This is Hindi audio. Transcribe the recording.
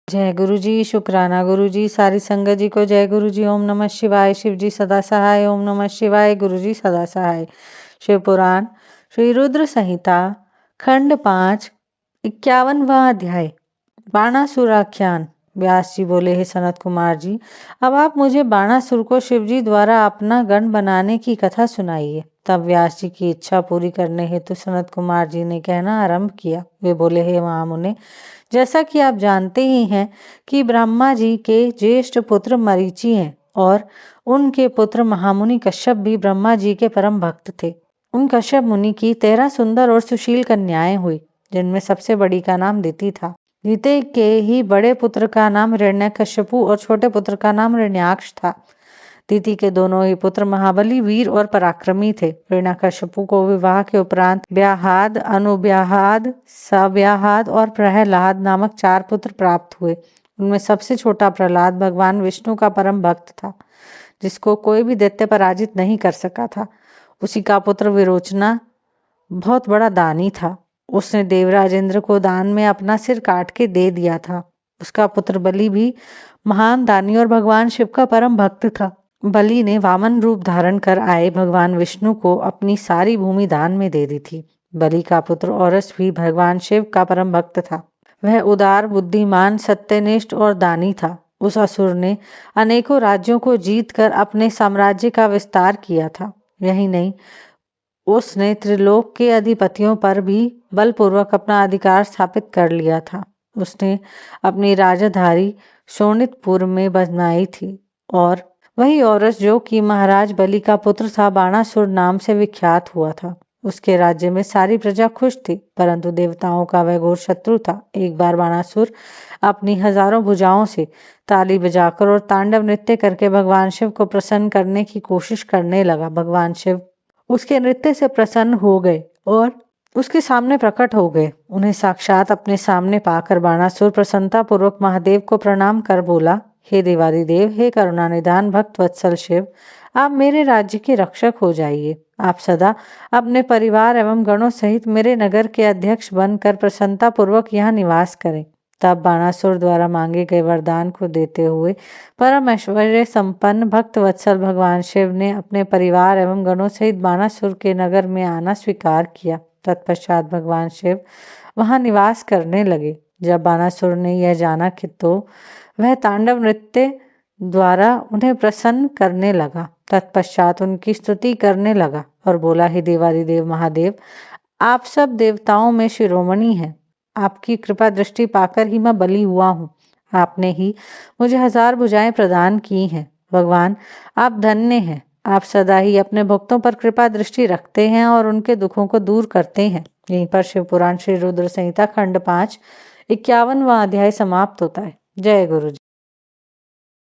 जय गुरु जी, शुक्राना गुरु जी, सारी संगत जी को जय गुरु जी। ओम नमः शिवाय। शिव जी सदा सहाय। ओम नमः शिवाय। गुरु जी सदा सहाय। शिव पुराण श्री रुद्र संहिता खंड 5 51वां अध्याय बाणासुराख्यान। व्यास जी बोले, हे सनत कुमार जी, अब आप मुझे बाणासुर को शिव जी द्वारा अपना गण बनाने की कथा सुनाइए। तब व्यास जी की इच्छा पूरी करने हेतु सनत कुमार जी ने कहना आरंभ किया। वे बोले, हे महामुने, जैसा कि आप जानते ही हैं कि ब्रह्मा जी के ज्येष्ठ पुत्र मरीचि हैं और उनके पुत्र महामुनि कश्यप भी ब्रह्मा जी के परम भक्त थे। उन कश्यप मुनि की 13 सुंदर और सुशील कन्याएं हुई, जिनमें सबसे बड़ी का नाम दिति था। दिति के ही बड़े पुत्र का नाम हिरण्यकश्यपु और छोटे पुत्र का नाम हिरण्याक्ष था। दिति के दोनों ही पुत्र महाबली, वीर और पराक्रमी थे। हिरण्यकश्यपु को विवाह के उपरांत ब्याहाद, अनुब्याहाद, सब्याहाद और प्रहलाद नामक 4 पुत्र प्राप्त हुए। उनमें सबसे छोटा प्रहलाद भगवान विष्णु का परम भक्त था, जिसको कोई भी दैत्य पराजित नहीं कर सका था। उसी का पुत्र विरोचना बहुत बड़ा दानी था। उसने देवराज इंद्र को दान में अपना सिर काट के दे दिया था। उसका पुत्र बलि भी महान दानी और भगवान शिव का परम भक्त था। बलि ने वामन रूप धारण कर आए भगवान विष्णु को अपनी सारी भूमि दान में दे दी थी। बलि का पुत्र औरस भी भगवान शिव का परम भक्त था। वह उदार, बुद्धिमान, सत्यनिष्ठ और दानी था। उस असुर ने अनेकों राज्यों को जीत कर अपने साम्राज्य का विस्तार किया था। यही नहीं, उसने त्रिलोक के अधिपतियों पर भी बलपूर्वक अपना अधिकार स्थापित कर लिया था। उसने अपनी राजधानी शोणितपुर में बनाई थी और वही औरस जो कि महाराज बलि का पुत्र था, बाणासुर नाम से विख्यात हुआ था। उसके राज्य में सारी प्रजा खुश थी, परंतु देवताओं का वह घोर शत्रु था। एक बार बाणासुर अपनी हजारों भुजाओं से ताली बजाकर और तांडव नृत्य करके भगवान शिव को प्रसन्न करने की कोशिश करने लगा। भगवान शिव उसके नृत्य से प्रसन्न हो गए और उसके सामने प्रकट हो गए। उन्हें साक्षात अपने सामने पाकर बाणासुर प्रसन्नता पूर्वक महादेव को प्रणाम कर बोला, हे देवादिदेव, हे करुणा निधान भक्त वत्सल शिव, आप मेरे राज्य के रक्षक हो जाइए। आप सदा अपने परिवार एवं गणों सहित मेरे नगर के अध्यक्ष बनकर प्रसन्नता पूर्वक यहाँ निवास करें। तब बाणासुर द्वारा मांगे गए वरदान को देते हुए परम ऐश्वर्य संपन्न भक्त वत्सल भगवान शिव ने अपने परिवार एवं गणों सहित बाणासुर के नगर में आना स्वीकार किया। तत्पश्चात भगवान शिव वहां निवास करने लगे। जब बाणासुर ने यह जाना कि तो वह तांडव नृत्य द्वारा उन्हें प्रसन्न करने लगा। तत्पश्चात उनकी स्तुति करने लगा और बोला, हे देवादिदेव महादेव, आप सब देवताओं में शिरोमणि हैं। आपकी कृपा दृष्टि पाकर ही मैं बलि हुआ हूँ। आपने ही मुझे 1000 भुजाएं प्रदान की हैं। भगवान, आप धन्य हैं। आप सदा ही अपने भक्तों पर कृपा दृष्टि रखते हैं और उनके दुखों को दूर करते हैं। यहीं पर शिव पुराण श्री रुद्र संहिता खंड 5 51वां अध्याय समाप्त होता है। जय गुरु जी।